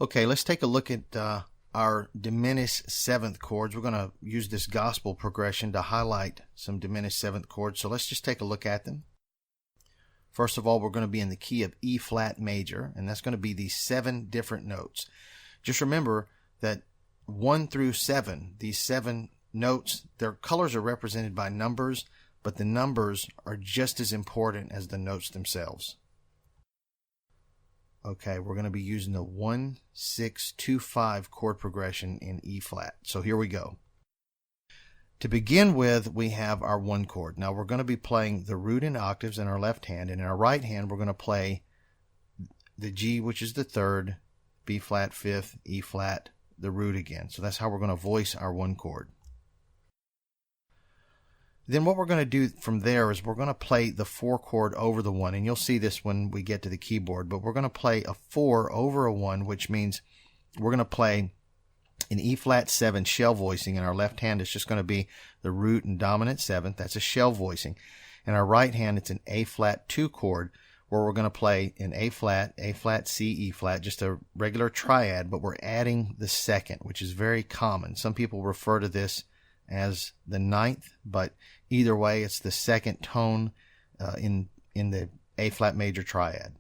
Okay, let's take a look at our diminished 7th chords. We're going to use this gospel progression to highlight some diminished 7th chords. So let's just take a look at them. First of all, we're going to be in the key of E flat major, and that's going to be these 7 different notes. Just remember that 1 through 7, these 7 notes, their colors are represented by numbers, but the numbers are just as important as the notes themselves. Okay, we're going to be using the 1, 6, 2, 5 chord progression in E flat. So here we go. To begin with, we have our 1 chord. Now we're going to be playing the root in octaves in our left hand, and in our right hand we're going to play the G, which is the 3rd, B flat 5th, E flat, the root again. So that's how we're going to voice our 1 chord. Then what we're going to do from there is we're going to play the 4 chord over the 1, and you'll see this when we get to the keyboard, but we're going to play a 4 over a 1, which means we're going to play an E flat 7 shell voicing. In our left hand it's just going to be the root and dominant 7th. That's a shell voicing. In our right hand it's an A flat 2 chord where we're going to play an A flat, C, E flat, just a regular triad, but we're adding the 2nd, which is very common. Some people refer to this as the 9th, but either way it's the 2nd tone in the A flat major triad.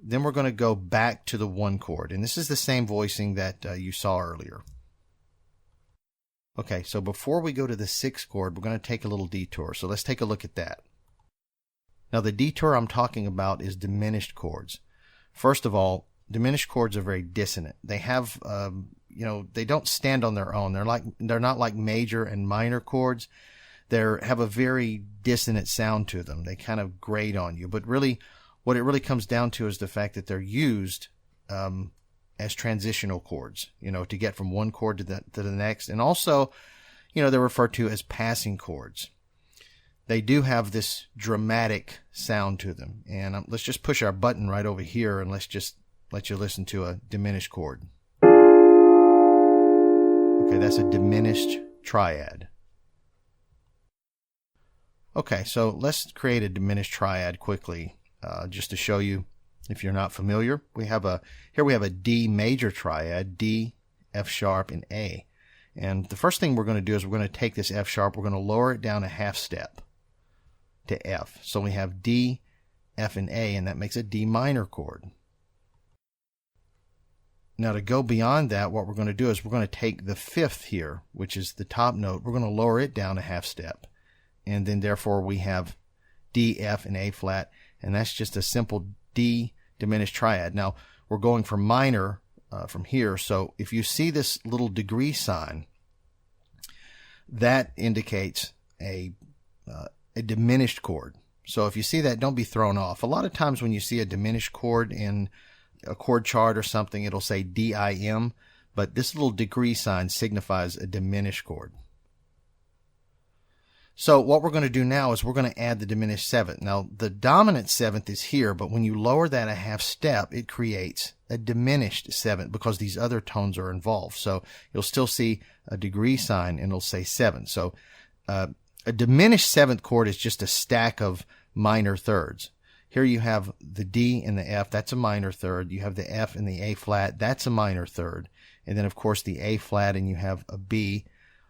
Then we're going to go back to the 1 chord, and this is the same voicing that you saw earlier. Okay, so before we go to the 6th chord, we're going to take a little detour, so let's take a look at that. Now the detour I'm talking about is diminished chords. First of all, diminished chords are very dissonant. They have, they don't stand on their own. They're not like major and minor chords. They have a very dissonant sound to them. They kind of grate on you, but really, what it really comes down to is the fact that they're used as transitional chords, to get from one chord to the next. And also, they're referred to as passing chords. They do have this dramatic sound to them. And let's just push our button right over here and let's just let you listen to a diminished chord. Okay, that's a diminished triad. Okay, so let's create a diminished triad quickly. Just to show you, if you're not familiar, here we have a D major triad, D, F sharp, and A. And the first thing we're going to do is we're going to take this F sharp, we're going to lower it down a half step to F. So we have D, F, and A, and that makes a D minor chord. Now to go beyond that, what we're going to do is we're going to take the 5th here, which is the top note, we're going to lower it down a half step. And then therefore we have D, F, and A flat. And that's just a simple D diminished triad. Now, we're going from minor from here. So if you see this little degree sign, that indicates a diminished chord. So if you see that, don't be thrown off. A lot of times when you see a diminished chord in a chord chart or something, it'll say DIM, but this little degree sign signifies a diminished chord. So what we're going to do now is we're going to add the diminished 7th. Now the dominant 7th is here, but when you lower that a half step, it creates a diminished 7th because these other tones are involved. So you'll still see a degree sign and it'll say 7. So a diminished 7th chord is just a stack of minor thirds. Here you have the D and the F, that's a minor third. You have the F and the A flat, that's a minor third. And then of course the A flat, and you have a B,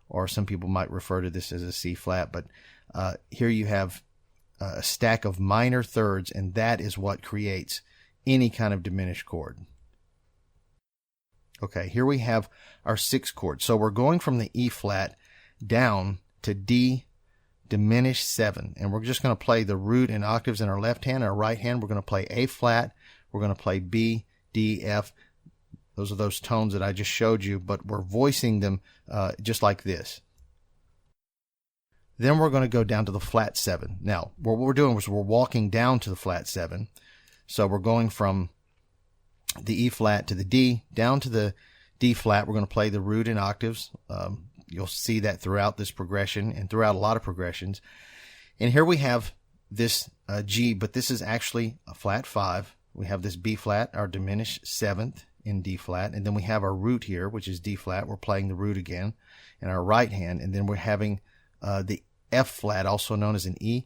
or some people might refer to this as a C flat, but here you have a stack of minor thirds, and that is what creates any kind of diminished chord. Okay, here we have our 6th chord. So we're going from the E flat down to D diminished 7, and we're just going to play the root and octaves in our left hand. Our right hand, we're going to play A flat, we're going to play B, D, F. Those are those tones that I just showed you, but we're voicing them just like this. Then we're going to go down to the flat 7. Now, what we're doing is we're walking down to the flat 7. So we're going from the E flat to the D, down to the D flat. We're going to play the root in octaves. You'll see that throughout this progression and throughout a lot of progressions. And here we have this G, but this is actually a flat 5. We have this B flat, our diminished 7th. In D flat, and then we have our root here, which is D flat. We're playing the root again in our right hand, and then we're having the F flat, also known as an E.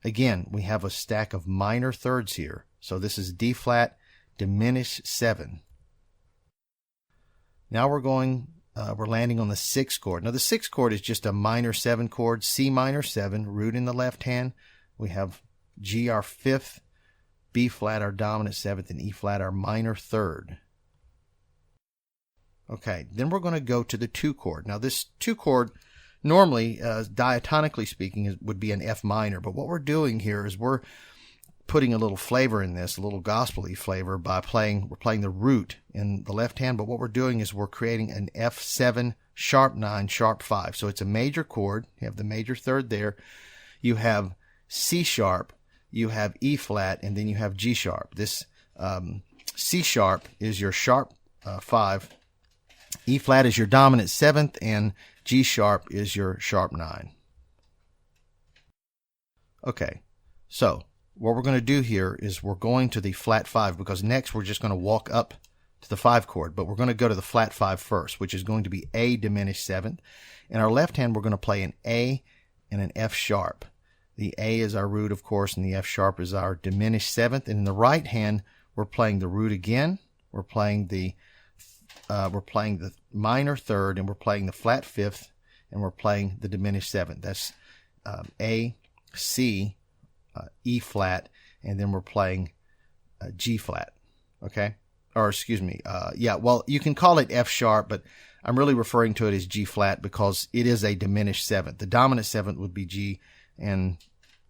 Again, we have a stack of minor thirds here. So this is D flat, diminished 7. Now we're landing on the 6th chord. Now the 6th chord is just a minor 7 chord, C minor 7, root in the left hand. We have G our 5th, B flat our dominant 7th, and E flat our minor 3rd. Okay, then we're going to go to the 2 chord. Now this 2 chord, normally, diatonically speaking, would be an F minor, but what we're doing here is we're putting a little flavor in this, a little gospel-y flavor by we're playing the root in the left hand, but what we're doing is we're creating an F7, sharp 9, sharp 5. So it's a major chord. You have the major 3rd there. You have C sharp, you have E flat, and then you have G sharp. This C sharp is your sharp 5, E flat is your dominant 7th, and G sharp is your sharp 9. Okay, so what we're going to do here is we're going to the flat 5, because next we're just going to walk up to the 5 chord, but we're going to go to the flat 5 first, which is going to be A diminished 7th. In our left hand, we're going to play an A and an F sharp. The A is our root, of course, and the F sharp is our diminished 7th. And in the right hand, we're playing the root again. We're playing the minor 3rd, and we're playing the flat 5th, and we're playing the diminished 7th. That's A, C, E flat, and then we're playing G flat. Okay, or excuse me, yeah. Well, you can call it F sharp, but I'm really referring to it as G flat because it is a diminished 7th. The dominant 7th would be G, and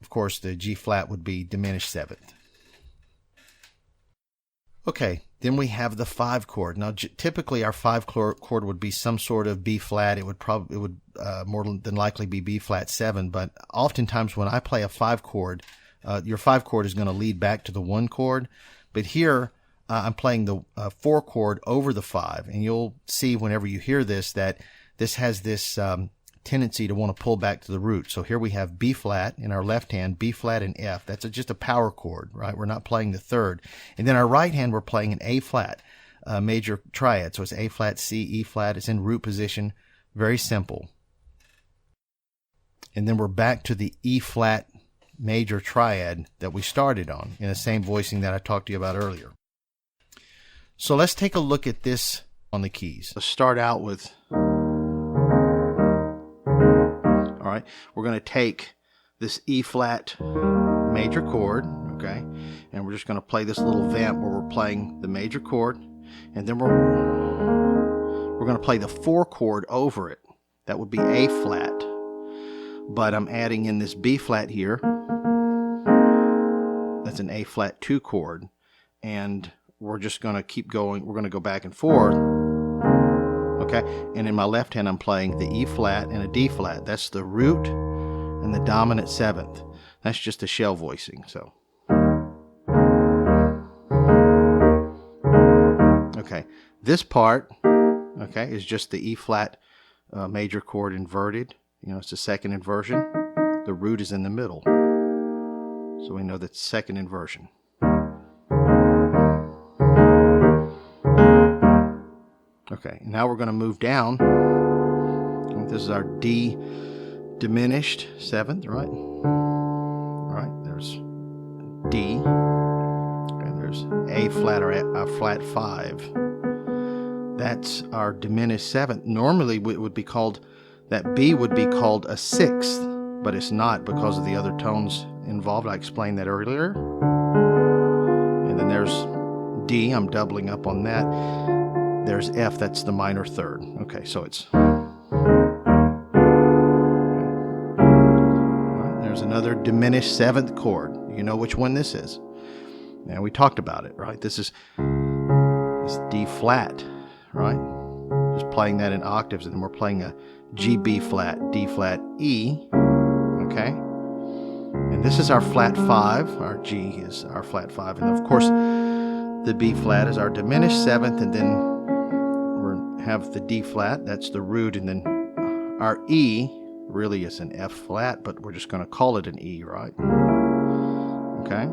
of course the G flat would be diminished 7th. Okay, then we have the 5 chord. Now, typically our 5 chord would be some sort of B flat. It would more than likely be B flat 7. But oftentimes when I play a 5 chord, your 5 chord is going to lead back to the 1 chord. But here I'm playing the 4 chord over the 5, and you'll see whenever you hear this that this has this tendency to want to pull back to the root. So here we have B flat in our left hand, B flat and F. That's just a power chord, right? We're not playing the 3rd. And then our right hand, we're playing an A flat, major triad. So it's A flat, C, E flat. It's in root position. Very simple. And then we're back to the E flat major triad that we started on in the same voicing that I talked to you about earlier. So let's take a look at this on the keys. Let's start out with, all right, we're going to take this E flat major chord, okay, and we're just going to play this little vamp where we're playing the major chord, and then we're going to play the 4 chord over it. That would be A flat, but I'm adding in this B flat here. That's an A flat 2 chord, and we're just going to keep going. We're going to go back and forth. Okay, and in my left hand I'm playing the E flat and a D flat. That's the root and the dominant 7th. That's just a shell voicing. So okay, this part, okay, is just the E flat major chord inverted. You know, it's the second inversion. The root is in the middle, so we know that's second inversion. Okay, now we're going to move down. This is our D diminished 7th, right? All right, there's D. Okay, there's A flat or a flat 5. That's our diminished 7th. Normally it would be called, that B would be called a 6th, but it's not because of the other tones involved. I explained that earlier. And then there's D, I'm doubling up on that. There's F, that's the minor 3rd. Okay, so it's... Right, there's another diminished 7th chord. You know which one this is. Now, we talked about it, right? This is D flat, right? Just playing that in octaves, and then we're playing a G, B flat, D flat, E, okay? And this is our flat 5. Our G is our flat 5. And of course, the B flat is our diminished 7th, and then have the D flat, that's the root, and then our E really is an F flat, but we're just going to call it an E, right? Okay?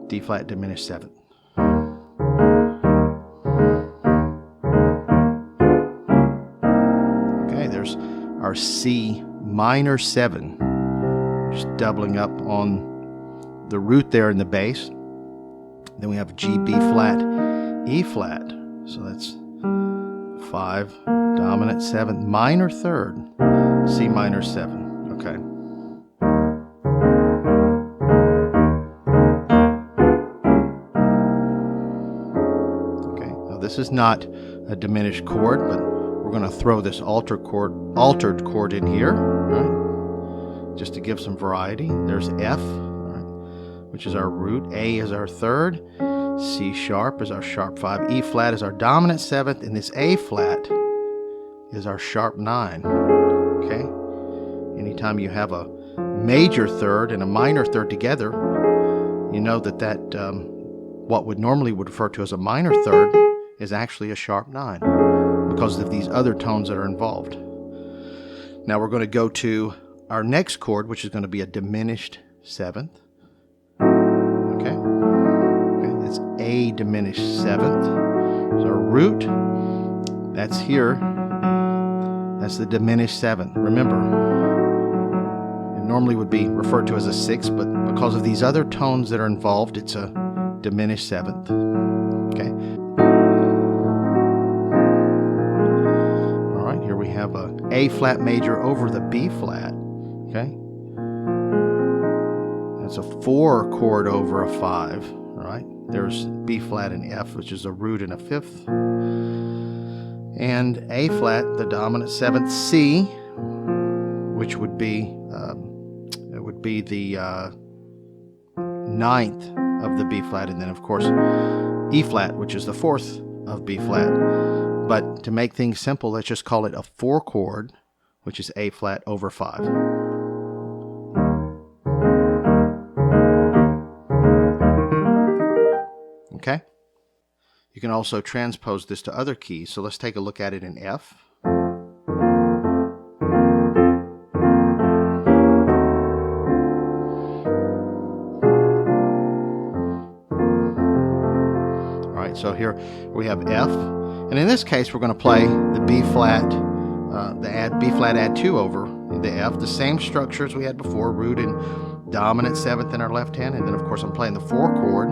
D flat diminished 7th. Okay, there's our C minor 7, just doubling up on the root there in the bass. Then we have G, B flat, E flat. So that's 5, dominant 7th, minor 3rd, C minor 7. Okay. Okay. Now this is not a diminished chord, but we're going to throw this altered chord in here, right? Just to give some variety. There's F, right, which is our root. A is our 3rd. C sharp is our sharp 5. E flat is our dominant 7th, and this A flat is our sharp 9. Okay? Anytime you have a major 3rd and a minor 3rd together, you know that what would normally refer to as a minor 3rd is actually a sharp 9 because of these other tones that are involved. Now we're going to go to our next chord, which is going to be a diminished 7th. Okay? It's A diminished 7th. So our root, that's here. That's the diminished 7th. Remember, it normally would be referred to as a 6th, but because of these other tones that are involved, it's a diminished 7th. Okay? All right, here we have a flat major over the B flat. Okay? That's a 4 chord over a 5. All right? There's B flat and F, which is a root and a 5th. And A flat, the dominant 7th, C, which would be the 9th of the B flat, and then of course E flat, which is the 4th of B flat. But to make things simple, let's just call it a 4 chord, which is A flat over 5. Okay? You can also transpose this to other keys. So let's take a look at it in F. All right, so here we have F. And in this case, we're going to play the B flat, B flat add 2 over the F. The same structure as we had before, root and dominant 7th in our left hand. And then, of course, I'm playing the 4 chord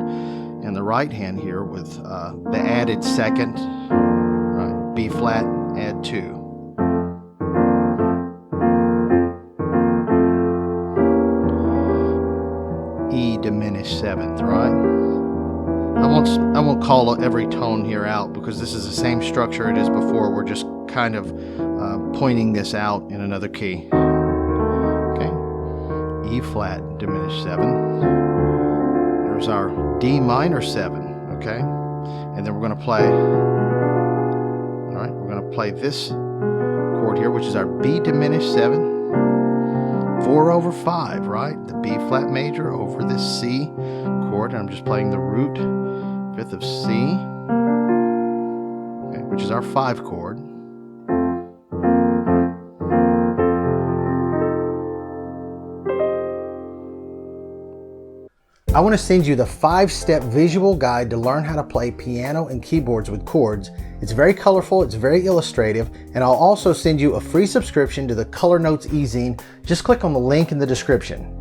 in the right hand here with the added 2nd, right, B flat, add 2. E diminished 7th, right? I won't call every tone here out because this is the same structure it is before. We're just kind of pointing this out in another key. Okay, E flat diminished 7. There's our D minor 7, okay? And then we're going to play, all right, we're going to play this chord here, which is our B diminished 7, 4 over 5, right? The B flat major over this C chord, and I'm just playing the root 5th of C, okay, which is our 5 chord. I want to send you the 5-step visual guide to learn how to play piano and keyboards with chords. It's very colorful, it's very illustrative, and I'll also send you a free subscription to the Color Notes e-zine. Just click on the link in the description.